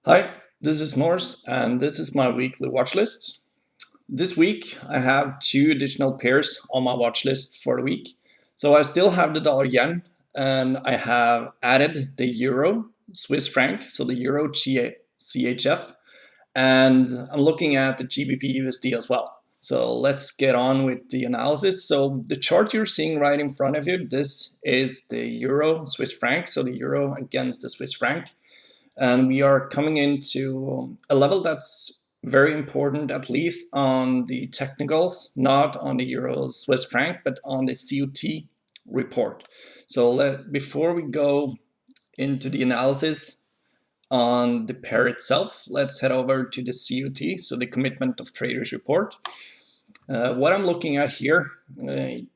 Hi, this is Norse and this is my weekly watch list. This week I have two additional pairs on my watch list for the week. So I still have the dollar yen and I have added the euro Swiss franc, so the euro CHF, and I'm looking at the GbpUsd as well. So let's get on with the analysis. So the chart you're seeing right in front of you, this is the euro Swiss franc, so the euro against the Swiss franc. And we are coming into a level that's very important, at least on the technicals, not on the euro Swiss franc, but on the COT report. So before we go into the analysis on the pair itself, let's head over to the COT, so the Commitment of Traders report. What I'm looking at here,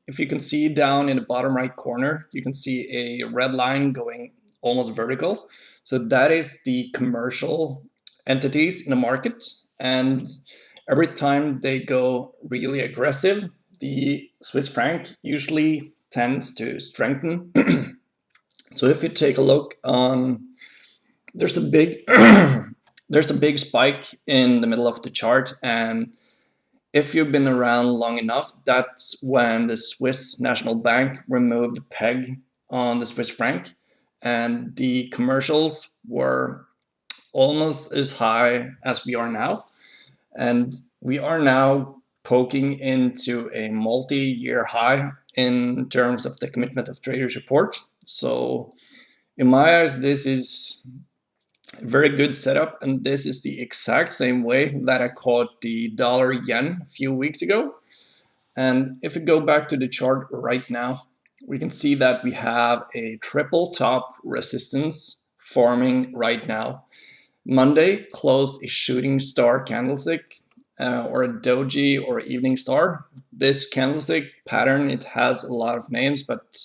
if you can see down in the bottom right corner, you can see a red line going almost vertical. So that is the commercial entities in the market, and every time they go really aggressive, the Swiss franc usually tends to strengthen. So if you take a look on, there's a big there's a big spike in the middle of the chart, and if you've been around long enough, that's when the Swiss National Bank removed the peg on the Swiss franc, and the commercials were almost as high as we are now. And we are now poking into a multi-year high in terms of the Commitment of Traders report. So in my eyes, this is a very good setup, and this is the exact same way that I caught the dollar yen a few weeks ago. And if we go back to the chart right now, we can see that we have a triple top resistance forming right now. Monday closed a shooting star candlestick, or a doji or evening star. This candlestick pattern, it has a lot of names, but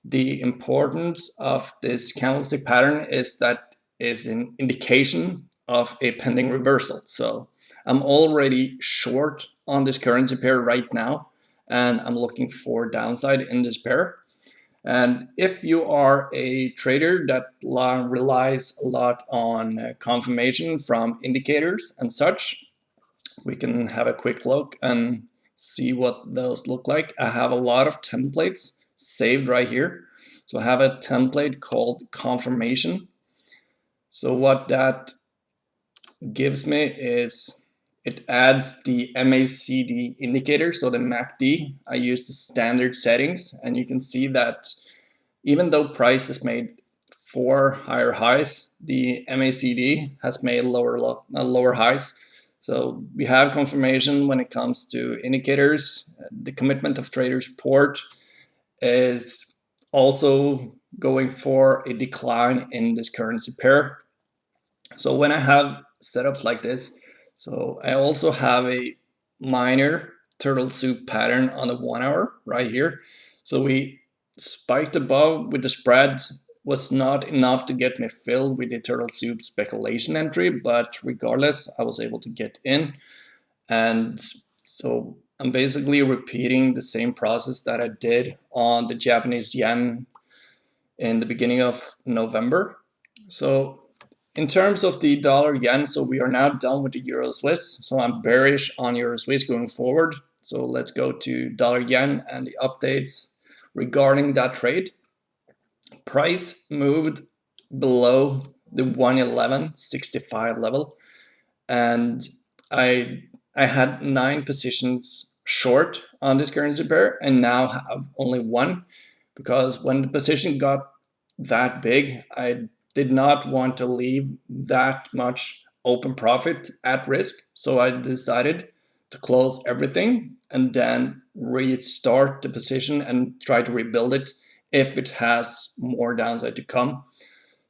the importance of this candlestick pattern is that it's an indication of a pending reversal. So I'm already short on this currency pair right now, and I'm looking for downside in this pair. And if you are a trader that relies a lot on confirmation from indicators and such, we can have a quick look and see what those look like. I have a lot of templates saved right here. So I have a template called confirmation. So what that gives me is it adds the MACD indicator, so the MACD. I use the standard settings, and you can see that even though price has made 4 higher highs, the MACD has made lower highs. So we have confirmation when it comes to indicators. The Commitment of Traders report is also going for a decline in this currency pair. So when I have setups like this, so I also have a minor turtle soup pattern on the 1 hour right here. So we spiked above with the spread, was not enough to get me filled with the turtle soup speculation entry, but regardless, I was able to get in. And so I'm basically repeating the same process that I did on the Japanese yen in the beginning of November. So in terms of the dollar yen, so we are now done with the euro Swiss. So I'm bearish on euro Swiss going forward. So let's go to dollar yen and the updates regarding that trade. Price moved below the 111.65 level, and I had 9 positions short on this currency pair and now have only 1, because when the position got that big, I did not want to leave that much open profit at risk. So I decided to close everything and then restart the position and try to rebuild it if it has more downside to come.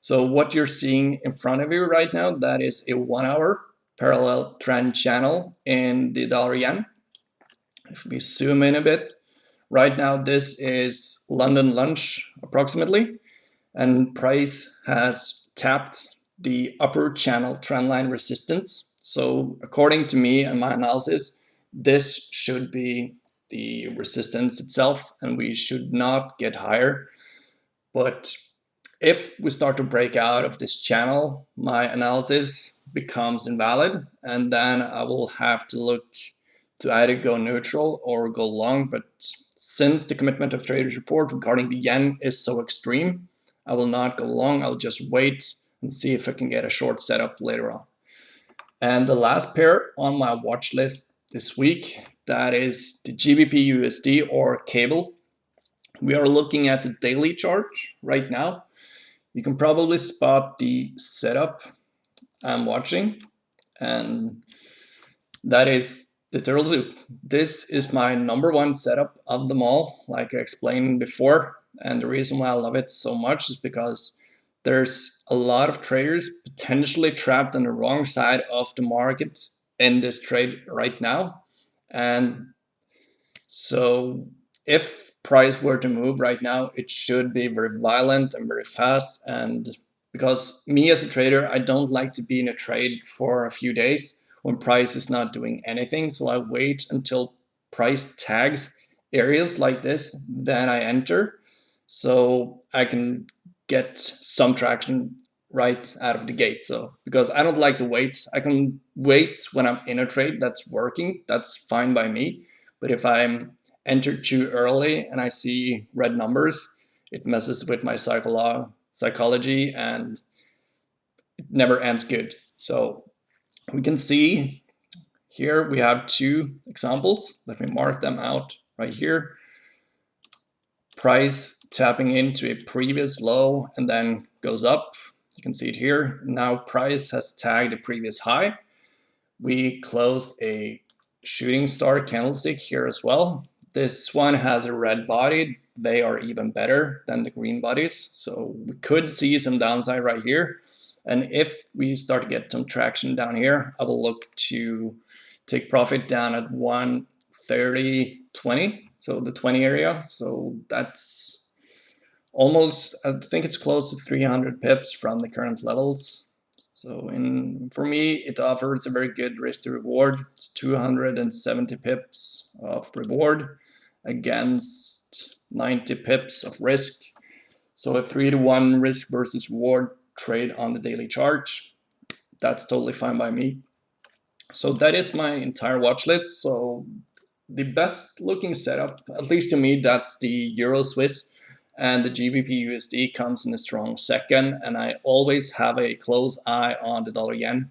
So what you're seeing in front of you right now, that is a 1 hour parallel trend channel in the dollar yen. If we zoom in a bit, right now this is London lunch approximately, and price has tapped the upper channel trendline resistance. So according to me and my analysis, this should be the resistance itself, and we should not get higher. But If we start to break out of this channel, my analysis becomes invalid, and then I will have to look to either go neutral or go long. But since the commitment of traders report regarding the yen is so extreme, I will not go long. I'll just wait and see if I can get a short setup later on. And the last pair on my watch list this week, that is the GbpUsd or cable. We are looking at the daily chart right now. You can probably spot the setup I'm watching, and that is the turtle soup. This is my #1 setup of them all, like I explained before, and the reason why I love it so much is because there's a lot of traders potentially trapped on the wrong side of the market in this trade right now. And so if price were to move right now, it should be very violent and very fast. And because me as a trader, I don't like to be in a trade for a few days when price is not doing anything. So I wait until price tags areas like this, then I enter, so I can get some traction right out of the gate. So because I don't like to wait, I can wait when I'm in a trade that's working, that's fine by me. But if I'm entered too early and I see red numbers, it messes with my psychology and it never ends good. So we can see here we have two examples. Let me mark them out right here. Price tapping into a previous low and then goes up. You can see it here. Now price has tagged a previous high. We closed a shooting star candlestick here as well. This one has a red body. They are even better than the green bodies. So we could see some downside right here. And if we start to get some traction down here, I will look to take profit down at 130.20. So the 20 area. So that's almost, I think it's close to 300 pips from the current levels. So for me, it offers a very good risk to reward. It's 270 pips of reward against 90 pips of risk. So a 3-to-1 risk versus reward trade on the daily chart. That's totally fine by me. So that is my entire watch list. So the best looking setup, at least to me, that's the Euro Swiss, and the GbpUsd comes in a strong second, and I always have a close eye on the dollar yen.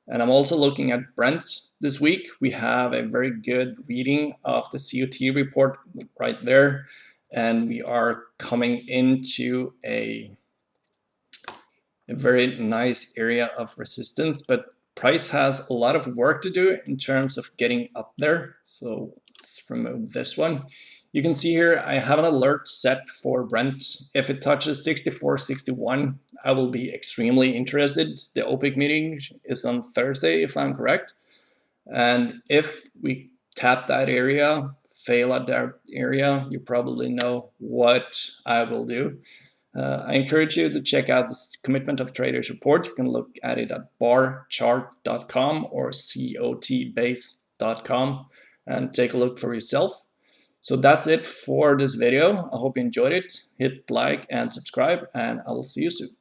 And I'm also looking at Brent this week. We have a very good reading of the COT report right there, and we are coming into a very nice area of resistance, but price has a lot of work to do in terms of getting up there. So let's remove this one. You can see here I have an alert set for Brent. If it touches 64.61, I will be extremely interested. The OPEC meeting is on Thursday, if I'm correct. And if we tap that area, fail at that area, you probably know what I will do. I encourage you to check out this Commitment of Traders report. You can look at it at barchart.com or cotbase.com and take a look for yourself. So that's it for this video. I hope you enjoyed it. Hit like and subscribe, and I will see you soon.